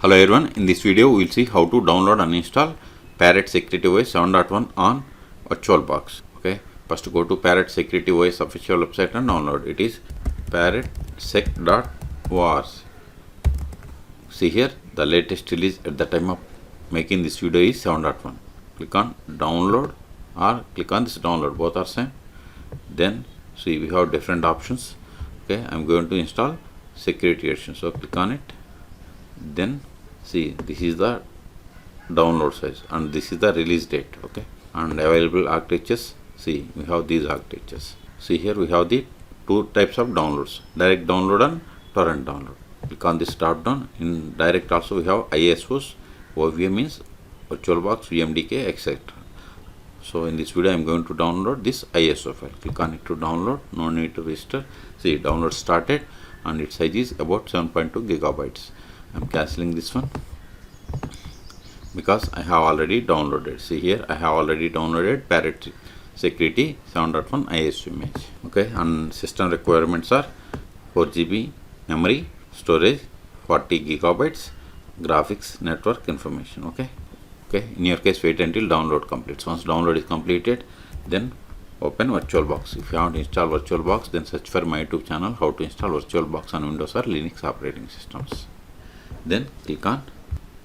Hello everyone, in this video we will see how to download and install Parrot Security OS 7.1 on VirtualBox. Okay, first go to Parrot Security OS official website and download. It is ParrotSec.os. See here, the latest release at the time of making this video is 7.1. Click on download or click on this download, both are same. Then see we have different options. Okay, I am going to install security edition, so click on it. Then see, this is the download size and this is the release date. Okay, and available architectures. See, we have these architectures. See here we have the two types of downloads, direct download and torrent download. Click on this drop down. In direct also we have ISOs. OVM means VirtualBox VMDK, etc. So in this video I am going to download this ISO file. Click on it to download. No need to register. See, download started and its size is about 7.2 gigabytes. I am cancelling this one because I have already downloaded. See here, I have already downloaded Parrot Security 7.1 ISO image. Okay, and system requirements are 4 GB memory, storage 40 gigabytes, graphics, network information. Okay, in your case wait until download completes. Once download is completed, then open VirtualBox. If you want to install VirtualBox, then search for my YouTube channel how to install VirtualBox on Windows or Linux operating systems. Then click on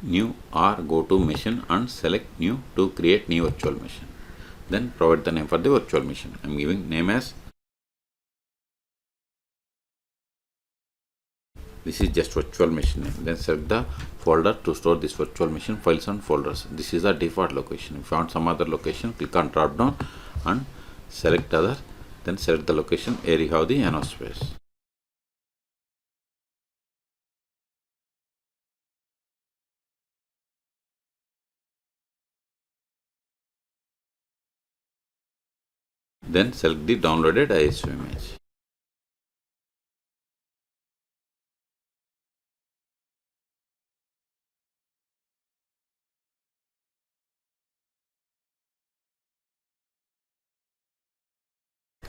new or go to machine and select new to create new virtual machine. Then provide the name for the virtual machine. I am giving name as, this is just virtual machine name. Then select the folder to store this virtual machine files and folders. This is the default location. If you want some other location, click on drop down and select other. Then select the location where you have the enough space. Then select the downloaded ISO image.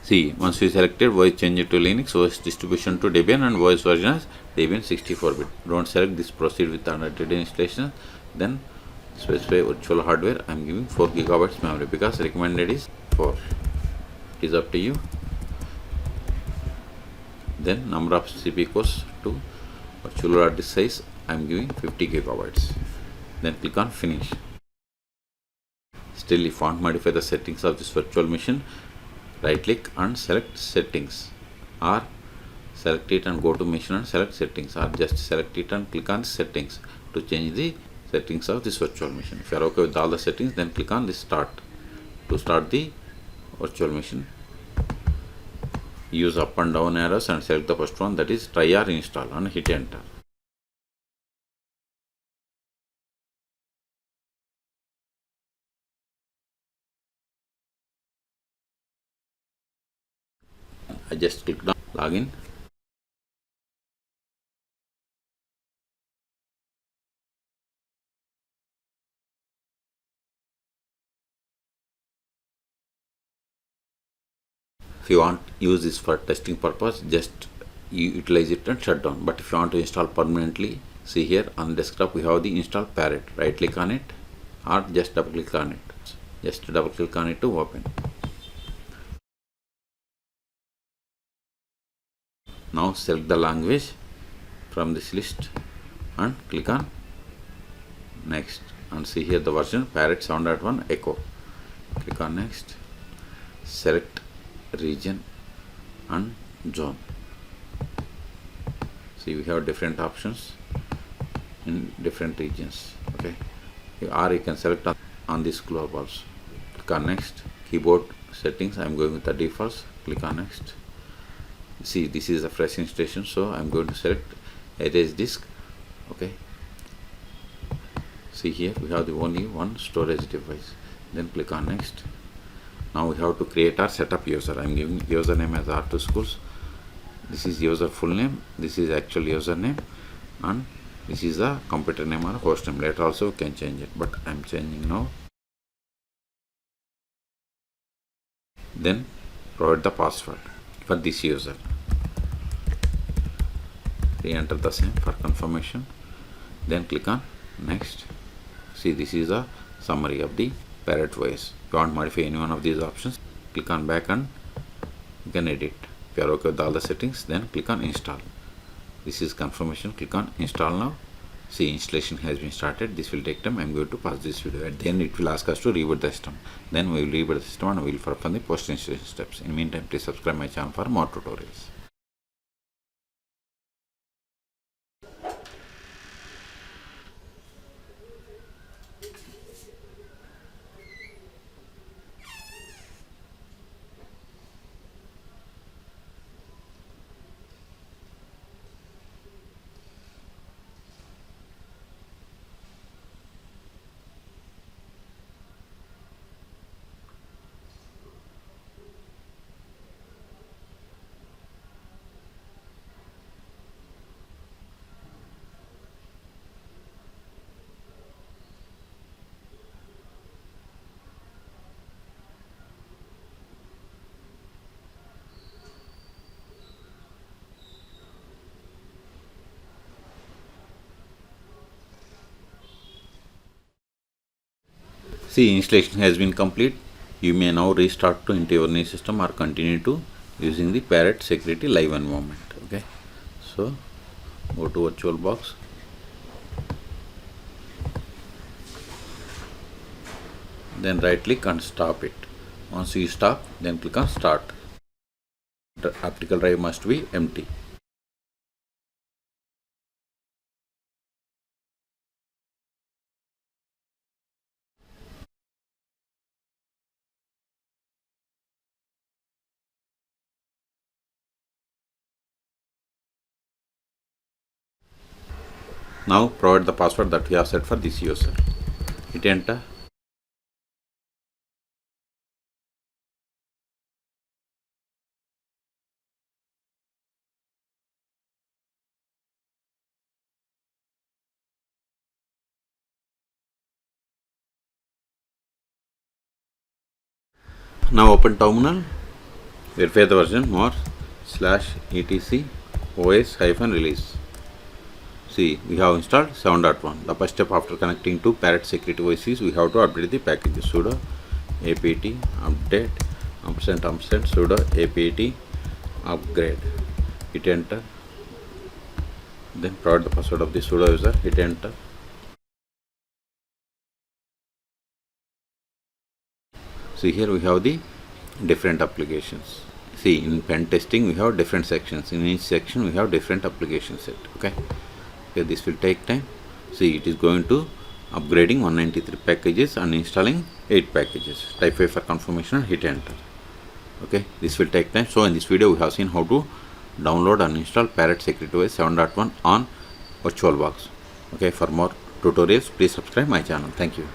See, once we selected, OS change it to Linux, OS distribution to Debian, and OS version as Debian 64-bit. Don't select this, proceed with unedited installation. Then specify virtual hardware. I am giving 4 gigabytes memory because recommended is 4. It is up to you. Then number of CPU cores to virtual hard disk size, I am giving 50 gigabytes. Then click on finish. Still, if you want to modify the settings of this virtual machine, right click and select settings, or select it and go to machine and select settings, or just select it and click on settings to change the settings of this virtual machine. If you are okay with all the settings, then click on this start to start the virtual machine. Use up and down arrows and select the first one, that is try or install, and hit enter. I just clicked on login. If you want to use this for testing purpose, just utilize it and shut down. But if you want to install permanently, see here on desktop we have the install Parrot. Right click on it or just double click on it. Just double click on it to open. Now select the language from this list and click on next, and see here the version Parrot 7.1 echo. Click on next. Select region and zone. See, we have different options in different regions. Okay, or you can select on this globals. Click on next. Keyboard settings, I am going with the defaults. Click on next. See, this is a fresh installation, so I am going to select erase disk. Okay, see here we have the only one storage device. Then click on next. Now we have to create our setup user. I am giving username as R2 schools. This is user full name, this is actual username, and this is the computer name or host name. Later also you can change it, but I am changing now. Then provide the password for this user. Re-enter the same for confirmation. then click on next. See, this is a summary of the Parrot OS. If you want to modify any one of these options, click on back and you can edit. If you are okay with all the settings, then click on install. This is confirmation. Click on install now. See, installation has been started. This will take time. I am going to pause this video. At the end, it will ask us to reboot the system. Then we will reboot the system and we will perform the post installation steps. In the meantime, please subscribe my channel for more tutorials. See, installation has been complete. You may now restart to into your new system or continue to using the Parrot Security live environment. Okay, so go to VirtualBox. Then right click and stop it. Once you stop, then click on start. The optical drive must be empty. Now provide the password that we have set for this user. Hit enter. Now open terminal. Verify the version more /etc os-release. See, we have installed 7.1. The first step after connecting to Parrot Security OS is we have to update the packages. Sudo apt update & sudo apt upgrade. Hit enter. Then provide the password of the sudo user. Hit enter. See, here we have the different applications. See, in pen testing we have different sections. In each section we have different application set. Okay, this will take time. See, it is going to upgrading 193 packages and installing 8 packages. Type A for confirmation and hit enter. Okay, this will take time. So in this video we have seen how to download and install Parrot Security OS 7.1 on VirtualBox. Okay, for more tutorials please subscribe my channel. Thank you.